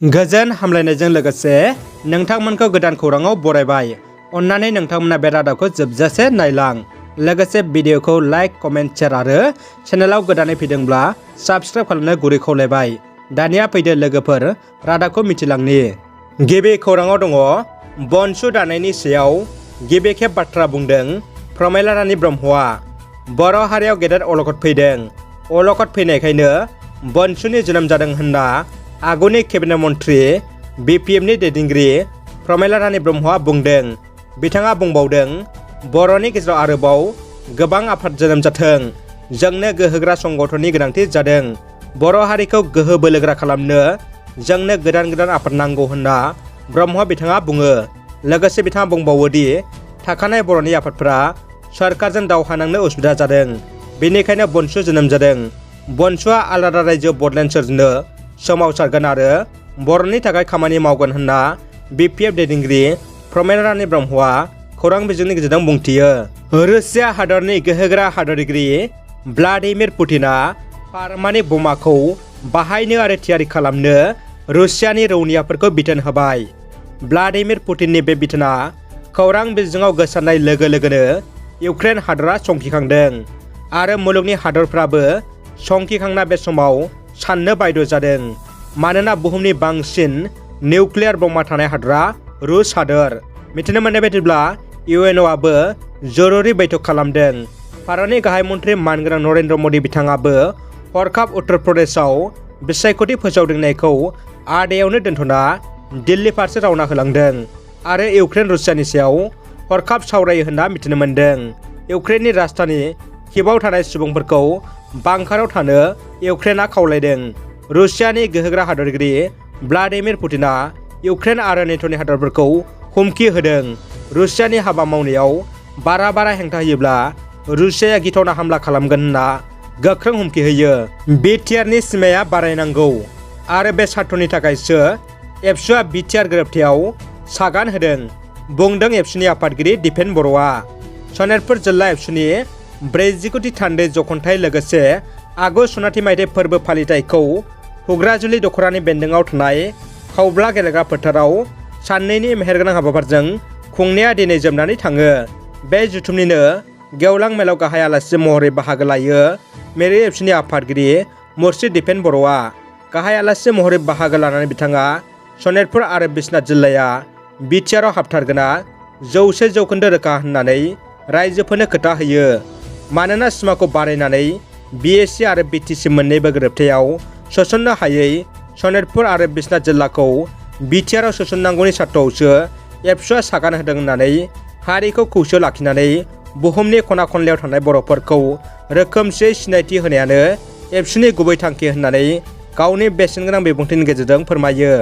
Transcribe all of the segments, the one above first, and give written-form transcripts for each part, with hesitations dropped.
गोजोन हामलायनायजों लोगोसे नोंथांमोनखौ गोदान खौराङाव बरायबाय। अन्नानै नोंथांमोना बे रादाबखौ जोबजासे नायलां। लोगोसे भिडिअखौ लाइक, कमेन्ट, शेयार आरो चेनेलाव गोदानै फैदोंब्ला साबस्क्राइब खालामनो गुरै खावलायबाय। दानिया फैदो लोगोफोर रादाबखौ मिथिलांनि। गिबि खौराङाव दङ बनसु दानायनि सायाव गिबि खेब बाथ्रा बुंदों प्रमिला रानी ब्रह्मआ। बर' हारियाव गेदेर अलखद फैदों। अलखद फैनायखायनो बनसुनि जोनोम जादों होनना आगुनि केबिनेट मन्त्रि BPMनि दैदेनगिरि प्रमिला रानी ब्रह्मआ बुंदों। बिथाङा बुंबावदों बर'नि गेजेराव आरोबाव गोबां आफाद जोनोम जाथों। जोंनो गोहोगोरा संगठननि गोनांथि जादों। बर' हारिखौ गोहो बोलोगोरा खालामनो जोंनो गोदान गोदान आफाद नांगौ होनना ब्रह्म बिथाङा बुङो। लोगोसे बिथाङा बुंबावोदि थाखानाय बर'नि आफादफोरा सरकारजों दावहा नांनो उसुबिदा जादों। बेनिखायनो बनसु जोनोम जादों। बनसुआ आलादा रायजो बडलेण्ड सोरजिनो सोमावसारगोन आरो बर'नि थाखाय खामानि मावगोन होनना BPF दैदेनगिरि प्रमिला रानी ब्रह्मआ खौरां बिजोंनि गेजेरजों बुंथियो। रुसिया हादरनि गोहोगोरा हादरगिरि व्लादिमिर पुतिना पारमाणिक बमाखौ बाहायनो आरो थियारि खालामनो रुसियानि रौनियाफोरखौ बिथोन होबाय। व्लादिमिर पुतिननि बे बिथोना खौरां बिजोङाव गोसारनाय लोगो लोगोनो इउक्रेन हादरा संखिखांदों आरो मुलुगनि हादरफ्राबो संखिखांना बे समाव साननो बायद' जादों। मानोना बुहुमनि बांसिन निउक्लियार बमा थानाय हादरा रुस हादर। मिथिनो मोननाय बायदिब्ला UNOआबो जरुरि बैठक खालामदों। भारतनि गाहाय मन्त्रि मानगोनां नरेन्द्र मदि बिथाङाबो हरखाब उत्तर प्रदेशआव बिसायख'थि फोसावदिंनायखौ आदायावनो दोनथ'ना दिल्ली फारसे रावना होलांदों आरो इउक्रेन रुसियानि सायाव हरखाब सावरायो होनना मिथिनो मोन्दों। इउक्रेननि राजधानि किभआव थानाय सुबुंफोरखौ बांकाराव थानो इउक्रेनआ खावलायदों। रुसियानि गोहोगोरा हादरगिरि व्लादिमिर पुतिना इउक्रेन आरो नेट'नि हादरफोरखौ हुमखि होदों। रुसियानि हाबा मावनायाव बारा हेंथा होयोब्ला रुसियाया गिथावना हामला खालामगोन होनना गोख्रों हुमखि होयो। BTRनि सिमाया बारायनांगौ आरो बे सार्थनि थाखायसो एबसुआ BTR गोरोबथायाव सागान होदों, बुंदों एबसुनि आफादगिरि दिपेन बर'आ। सनितपुर जिल्ला एबसुनि 40 थान्दै जख'न्थाय लोगोसे आगु सनाथि मायथाइ फोरबो फालिथायखौ हुग्राजुलि दख'रानि बेन्दोंआव थानाय खावब्ला गेलेग्रा फोथाराव साननैनि मेहेरगोनां हाबाफारिजों खुंनाया दिनै जोबनानै थाङो। बे जुथुमनिनो गेवलां मेलाव गाहाय आलासि महरै बाहागो लायो मेरि एबसुनि आफादगिरि मुर्शिद दिपेन बर'आ। गाहाय आलासि महरै बाहागो लानानै बिथाङा सनितपुर आरो बिश्वनाथ जिल्लाया BTRआव हाबथारगोना 100% रोखा होननानै रायजोफोरनो खोथा होयो। मानोना सिमाखौ बारायनानै BSC आरो BTC मोन्नैबो गोरोबथायाव सोसननो हायै सनितपुर आरो बिश्वनाथ जिल्लाखौ BTRआव सोसननांगौनि सार्थआवसो एबसुआ सागान होदों होननानै हारिखौ खौसे लाखिनानै बुहुमनि खना खनलायाव थानाय बर'फोरखौ रोखोमसेयै सिनायथि होनायानो एबसुनि गुबै थांखि होननानै गावनि बेसेनगोनां बिबुंथिनि गेजेरजों फोरमायो।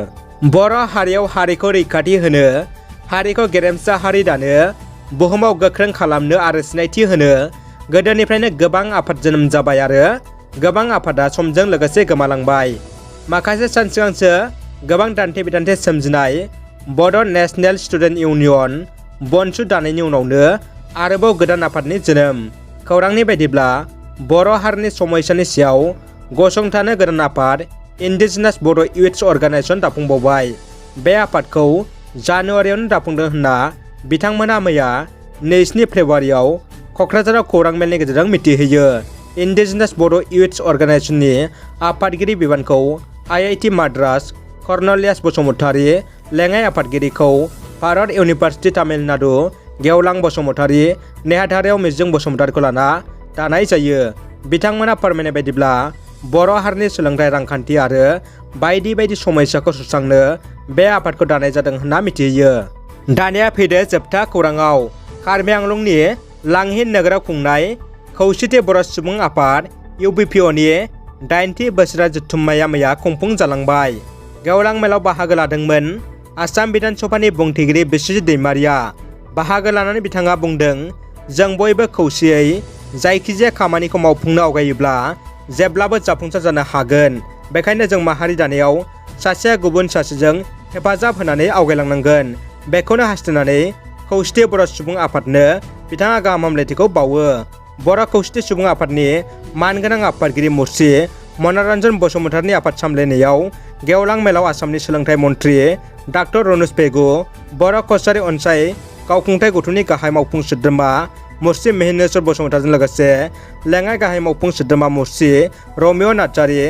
बर' हारियाव हारिखौ रैखाथि होनो, हारिखौ गेरेमसा हारि दानो, बुहुमाव गोख्रों खालामनो आरो सिनायथि होनो गोदोनिफ्रायनो गोबां आफाद जोनोम जाबाय आरो गोबां आफादा समजों लोगोसे गोमालांबाय। माखासे सान सिगांसो गोबां दान्थे बिदान्थे सोमजिनाय बड' नेशनेल स्टुडेन्ट इउनियन बनसु दानायनि उनावनो आरोबाव गोदान आफादनि जोनोम। खौरांनि बायदिब्ला बर' हारिनि समयसानि सायाव गसंथानो गोदान आफाद इन्डिजिनास बड' इयुथ्स अर्गानाइजेसन दाफुंबावबाय। बे आफादखौ जानुवारियावनो दाफुंदों होनना बिथांमोना मैया 2 फेब्रुवारियाव क'क्राझाराव खौरां मेलनि गेजेरजों मिथिहोयो। इन्डिजिनास बड' इयुथ्स अर्गानाइजेसननि आफादगिरि बिबानखौ IIT माद्रास कर्नेलियास बसुमतारी, लेङाइ आफादगिरिखौ भारत इउनिभार्सिटि तामिलनाडु गेवलां बसुमतारी, नेहाथारियाव मिजिं बसुमतारीखौ लाना दानाय जायो। बिथांमोना फोरमायनाय बायदिब्ला बर' हारिनि सोलोंथाइ, रांखान्थि आरो बायदि बायदि समयसाखौ सुस्रांनो बे आफादखौ दानाय जादों होनना मिथिहोयो। दानिया फैदो जोबथा खौराङाव। कार्बि आंलंनि लांहिन नोगोराव खुंनाय खौसेथि बर' सुबुं आफाद UBPOनि 80थि बोसोरारि जथुम्माया मैया खुंफुं जालांबाय। गेवलां मेलाव बाहागो लादोंमोन आसाम बिधान सभानि बुंथिगिरि बिस्वजित दैमारिया। बाहागो लानानै बिथाङा बुंदों, जों बयबो खौसेयै जायखिजाया खामानिखौ मावफुंनो आवगायोब्ला जेब्लाबो जाफुंसार जानो हागोन। बेखायनो जों माहारि दानायाव सासेया गुबुन सासेजों हेफाजाब होनानै आवगायलांनांगोन। बेखौनो हास्थायनानै खौसेथि बर' सुबुं आफादनो बिथाङा गाहाम हामलायथिखौ बावो। बर' खौसेथि सुबुं आफादनि मानगोनां आफादगिरि मुर्शिद मन'रन्जन बसुमतारीनि आफाद सामलायनायाव गेवलां मेलाव आसामनि सोलोंथाइ मन्थ्रि डाक्टर रनज पेगु, बर' कछारी अनसाय गावखुंथाइ गौथुमनि गाहाय मावफुं सोद्रोमा मुस्रि महेनेश्वर बसुमतारीजों लोगोसे लेङाइ गाहाय मावफुं सोद्रोमा मुस्रि रमिय नार्जारी,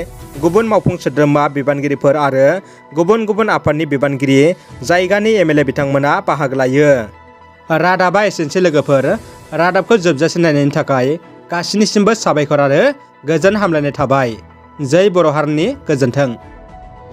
गुबुन मावफुं सोद्रोमा बिबानगिरिफोर आरो गुबुन गुबुन आफादनि बिबानगिरि जायगानि एमएलए बिथांमोना बाहागो लायो। रादाबा एसेनोसै लोगोफोर। रादाबखौ जोबजासिम नायनायनि थाखाय गासिनिसिमबो साबायखर आरो गोजोन हामलायनाय थाबाय। जै बर' हारिनि गोजोन्थों।